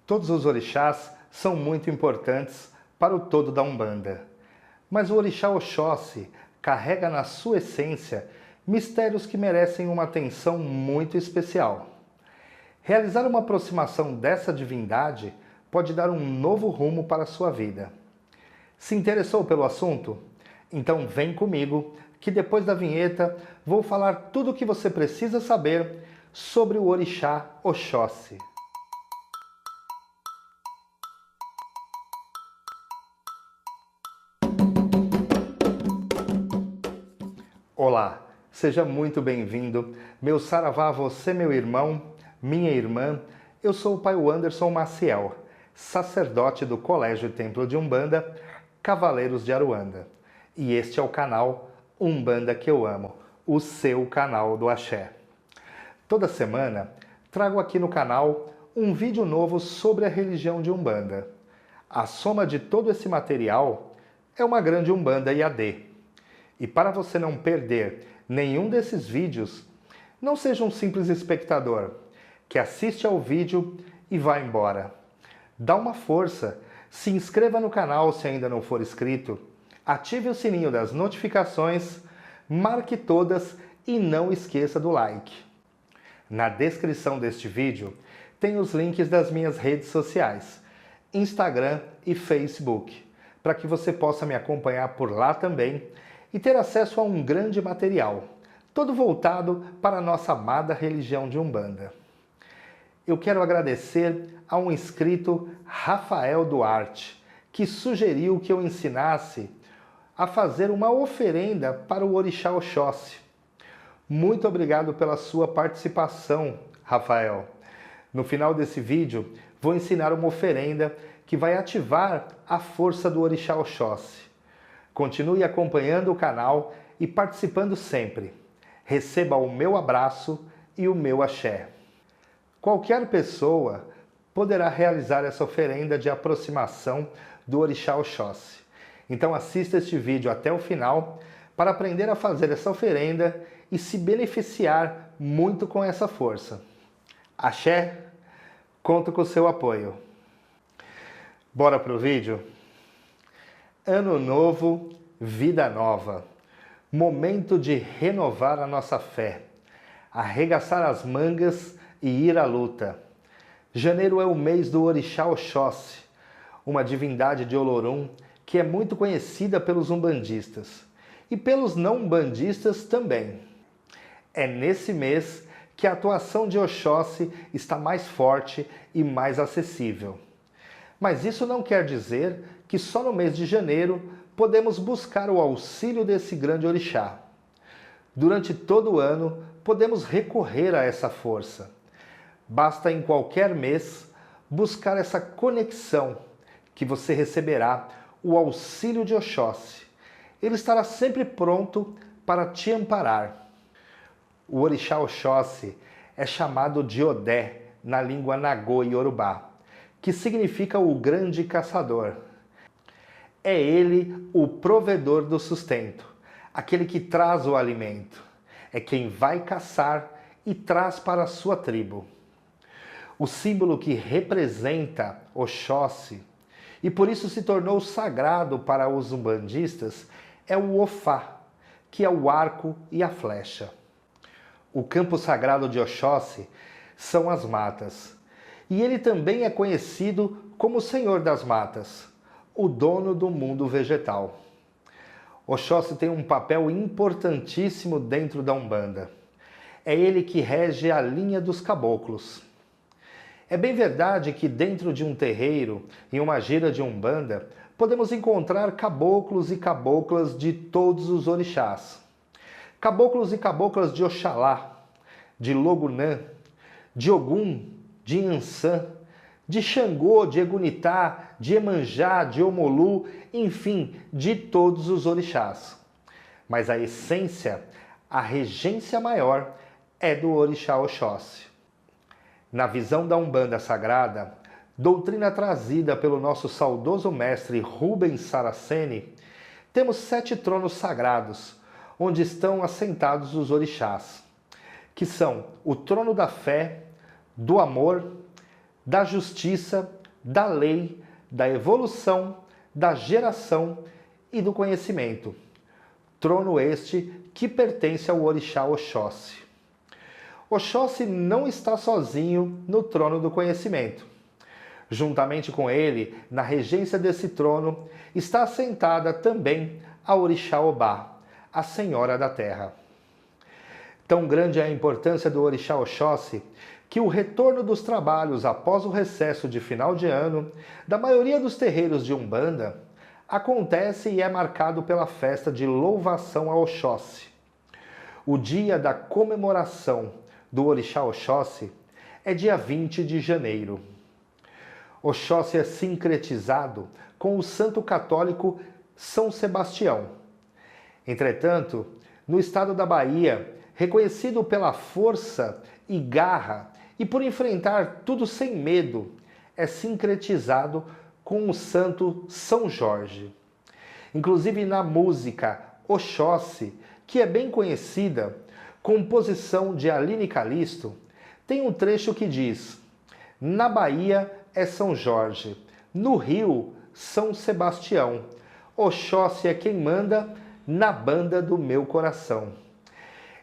Todos os orixás são muito importantes para o todo da Umbanda, mas o orixá Oxóssi carrega na sua essência mistérios que merecem uma atenção muito especial. Realizar uma aproximação dessa divindade pode dar um novo rumo para a sua vida. Se interessou pelo assunto? Então vem comigo, que depois da vinheta vou falar tudo o que você precisa saber sobre o orixá Oxóssi. Olá, seja muito bem-vindo. Meu saravá, você meu irmão, minha irmã. Eu sou o Pai Anderson Maciel, sacerdote do Colégio e Templo de Umbanda, Cavaleiros de Aruanda. E este é o canal Umbanda que eu amo, o seu canal do Axé. Toda semana trago aqui no canal um vídeo novo sobre a religião de Umbanda. A soma de todo esse material é uma grande Umbanda IAD. E para você não perder nenhum desses vídeos, não seja um simples espectador que assiste ao vídeo e vai embora. Dá uma força, se inscreva no canal se ainda não for inscrito, ative o sininho das notificações, marque todas e não esqueça do like. Na descrição deste vídeo tem os links das minhas redes sociais, Instagram e Facebook, para que você possa me acompanhar por lá também e ter acesso a um grande material, todo voltado para a nossa amada religião de Umbanda. Eu quero agradecer a um inscrito, Rafael Duarte, que sugeriu que eu ensinasse a fazer uma oferenda para o orixá Oxóssi. Muito obrigado pela sua participação, Rafael. No final desse vídeo, vou ensinar uma oferenda que vai ativar a força do orixá Oxóssi. Continue acompanhando o canal e participando sempre. Receba o meu abraço e o meu axé. Qualquer pessoa poderá realizar essa oferenda de aproximação do orixá Oxóssi. Então assista este vídeo até o final para aprender a fazer essa oferenda e se beneficiar muito com essa força. Axé, conto com o seu apoio. Bora pro vídeo? Ano novo, vida nova. Momento de renovar a nossa fé, arregaçar as mangas e ir à luta. Janeiro é o mês do orixá Oxóssi, uma divindade de Olorum que é muito conhecida pelos umbandistas e pelos não umbandistas também. É nesse mês que a atuação de Oxóssi está mais forte e mais acessível. Mas isso não quer dizer que só no mês de janeiro podemos buscar o auxílio desse grande orixá. Durante todo o ano, podemos recorrer a essa força. Basta em qualquer mês buscar essa conexão que você receberá o auxílio de Oxóssi. Ele estará sempre pronto para te amparar. O orixá Oxóssi é chamado de Odé na língua Nagô e Yorubá, que significa o grande caçador. É ele o provedor do sustento, aquele que traz o alimento. É quem vai caçar e traz para a sua tribo. O símbolo que representa Oxóssi, e por isso se tornou sagrado para os umbandistas, é o Ofá, que é o arco e a flecha. O campo sagrado de Oxóssi são as matas. E ele também é conhecido como o Senhor das Matas, o dono do mundo vegetal. Oxóssi tem um papel importantíssimo dentro da Umbanda. É ele que rege a linha dos caboclos. É bem verdade que dentro de um terreiro, em uma gira de Umbanda, podemos encontrar caboclos e caboclas de todos os orixás. Caboclos e caboclas de Oxalá, de Logunã, de Ogum, de Ançã, de Xangô, de Egunitá, de Emanjá, de Omolu, enfim, de todos os orixás. Mas a essência, a regência maior, é do orixá Oxóssi. Na visão da Umbanda Sagrada, doutrina trazida pelo nosso saudoso mestre Rubens Saraceni, temos 7 tronos sagrados, onde estão assentados os orixás, que são o trono da fé, do amor, da justiça, da lei, da evolução, da geração e do conhecimento. Trono este que pertence ao orixá Oxóssi. Oxóssi não está sozinho no trono do conhecimento. Juntamente com ele, na regência desse trono, está assentada também a orixá Obá, a Senhora da Terra. Tão grande é a importância do orixá Oxóssi que o retorno dos trabalhos após o recesso de final de ano da maioria dos terreiros de Umbanda acontece e é marcado pela festa de louvação a Oxóssi. O dia da comemoração do orixá Oxóssi é dia 20 de janeiro. Oxóssi é sincretizado com o santo católico São Sebastião. Entretanto, no estado da Bahia, reconhecido pela força e garra e por enfrentar tudo sem medo, é sincretizado com o santo São Jorge. Inclusive na música Oxóssi, que é bem conhecida, composição de Aline Calixto, tem um trecho que diz: na Bahia é São Jorge, no Rio São Sebastião, Oxóssi é quem manda na banda do meu coração.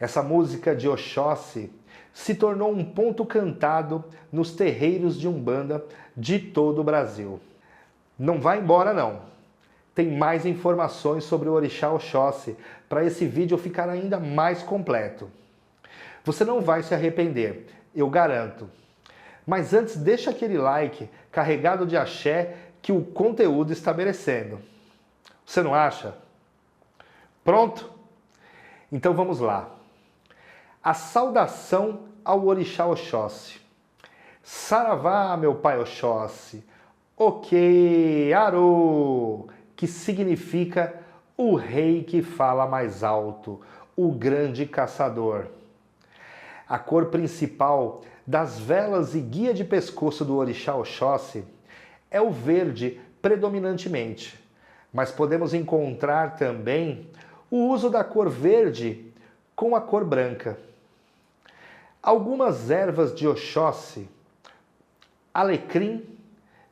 Essa música de Oxóssi se tornou um ponto cantado nos terreiros de Umbanda de todo o Brasil. Não vai embora não. Tem mais informações sobre o orixá Oxóssi para esse vídeo ficar ainda mais completo. Você não vai se arrepender, eu garanto. Mas antes, deixa aquele like carregado de axé que o conteúdo está merecendo. Você não acha? Pronto? Então vamos lá. A saudação ao orixá Oxóssi. Saravá, meu pai Oxóssi. Ok, Arô, que significa o rei que fala mais alto, o grande caçador. A cor principal das velas e guia de pescoço do orixá Oxóssi é o verde predominantemente, mas podemos encontrar também o uso da cor verde com a cor branca. Algumas ervas de Oxóssi, alecrim,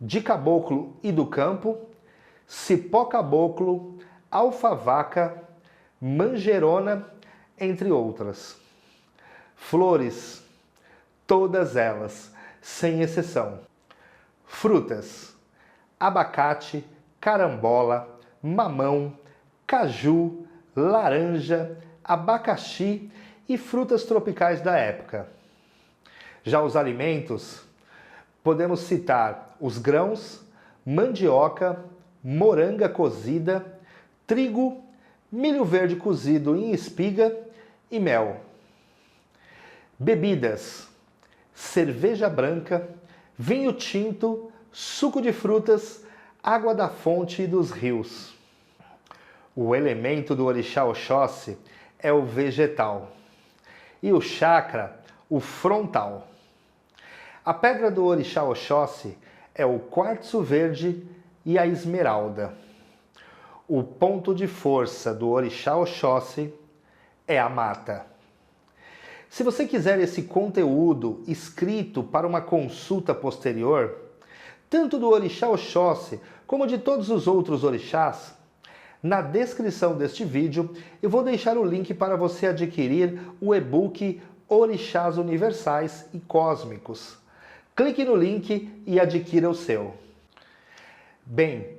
de caboclo e do campo, cipó caboclo, alfavaca, manjerona, entre outras. Flores, todas elas, sem exceção. Frutas, abacate, carambola, mamão, caju, laranja, abacaxi e frutas tropicais da época. Já os alimentos, podemos citar os grãos, mandioca, moranga cozida, trigo, milho verde cozido em espiga e mel. Bebidas, cerveja branca, vinho tinto, suco de frutas, água da fonte e dos rios. O elemento do orixá Oxóssi é o vegetal e o chakra, o frontal. A pedra do orixá Oxóssi é o quartzo verde e a esmeralda. O ponto de força do orixá Oxóssi é a mata. Se você quiser esse conteúdo escrito para uma consulta posterior, tanto do orixá Oxóssi como de todos os outros orixás, na descrição deste vídeo eu vou deixar o link para você adquirir o e-book Orixás Universais e Cósmicos. Clique no link e adquira o seu. Bem,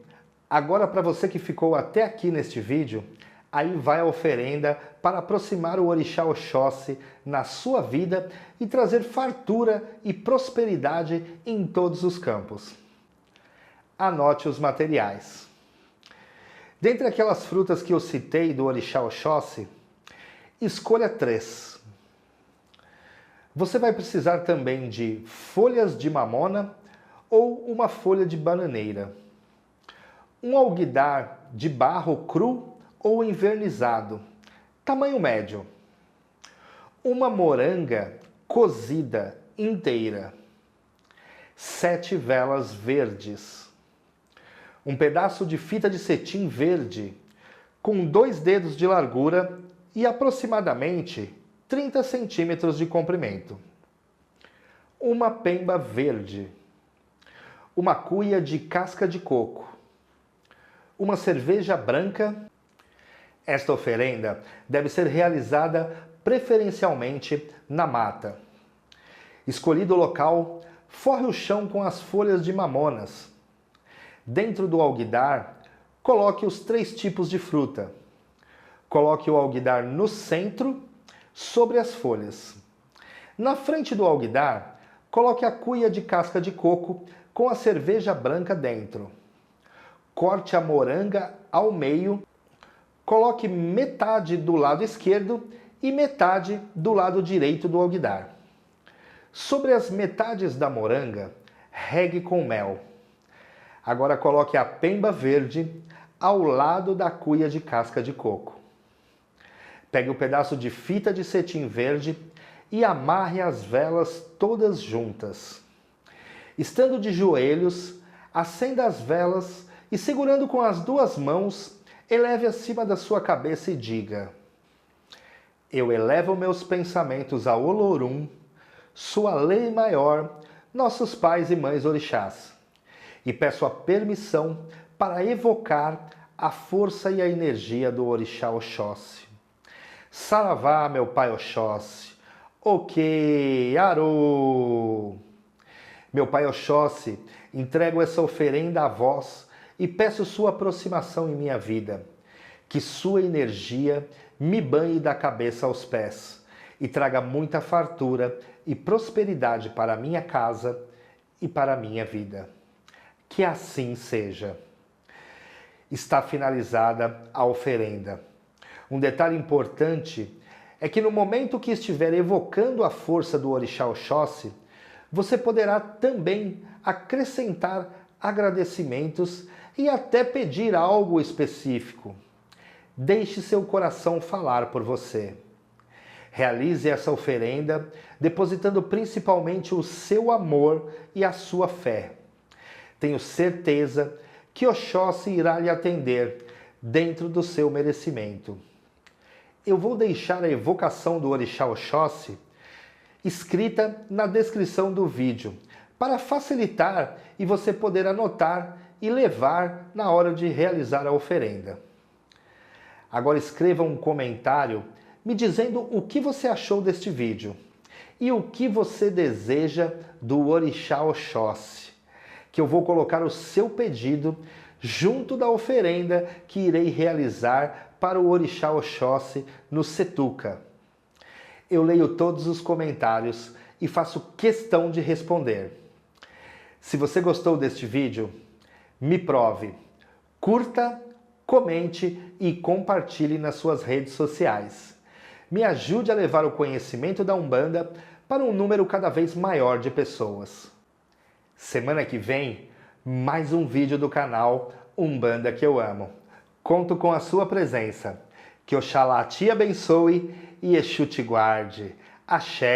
agora para você que ficou até aqui neste vídeo, aí vai a oferenda para aproximar o orixá Oxóssi na sua vida e trazer fartura e prosperidade em todos os campos. Anote os materiais. Dentre aquelas frutas que eu citei do orixá Oxóssi, escolha 3. Você vai precisar também de folhas de mamona ou uma folha de bananeira. Um alguidar de barro cru ou envernizado, tamanho médio. Uma moranga cozida inteira. 7 velas verdes. Um pedaço de fita de cetim verde, com 2 dedos de largura e aproximadamente 30 centímetros de comprimento. Uma pemba verde. uma cuia de casca de coco, uma cerveja branca. Esta oferenda deve ser realizada preferencialmente na mata. Escolhido o local, forre o chão com as folhas de mamonas. Dentro do alguidar, coloque os 3 tipos de fruta. Coloque o alguidar no centro, sobre as folhas. Na frente do alguidar, coloque a cuia de casca de coco com a cerveja branca dentro. Corte a moranga ao meio, coloque metade do lado esquerdo e metade do lado direito do alguidar. Sobre as metades da moranga, regue com mel. Agora coloque a pemba verde ao lado da cuia de casca de coco. Pegue um pedaço de fita de cetim verde e amarre as velas todas juntas. Estando de joelhos, acenda as velas e, segurando com as 2 mãos, eleve acima da sua cabeça e diga: Eu elevo meus pensamentos a Olorum, sua lei maior, nossos pais e mães orixás, e peço a permissão para evocar a força e a energia do orixá Oxóssi. Saravá, meu pai Oxóssi. Ok, Arô! Meu pai Oxóssi, entrego essa oferenda a vós e peço sua aproximação em minha vida. Que sua energia me banhe da cabeça aos pés e traga muita fartura e prosperidade para a minha casa e para a minha vida. Que assim seja. Está finalizada a oferenda. Um detalhe importante é que no momento que estiver evocando a força do orixá Oxóssi, você poderá também acrescentar agradecimentos e até pedir algo específico. Deixe seu coração falar por você. Realize essa oferenda depositando principalmente o seu amor e a sua fé. Tenho certeza que Oxóssi irá lhe atender dentro do seu merecimento. Eu vou deixar a evocação do orixá Oxóssi escrita na descrição do vídeo, para facilitar e você poder anotar e levar na hora de realizar a oferenda. Agora escreva um comentário me dizendo o que você achou deste vídeo e o que você deseja do orixá Oxóssi, que eu vou colocar o seu pedido junto da oferenda que irei realizar para o orixá Oxóssi no Setuca. Eu leio todos os comentários e faço questão de responder. Se você gostou deste vídeo, me prove, curta, comente e compartilhe nas suas redes sociais. Me ajude a levar o conhecimento da Umbanda para um número cada vez maior de pessoas. Semana que vem, mais um vídeo do canal Umbanda que eu amo. Conto com a sua presença. Que Oxalá te abençoe e Exu te guarde. Axé!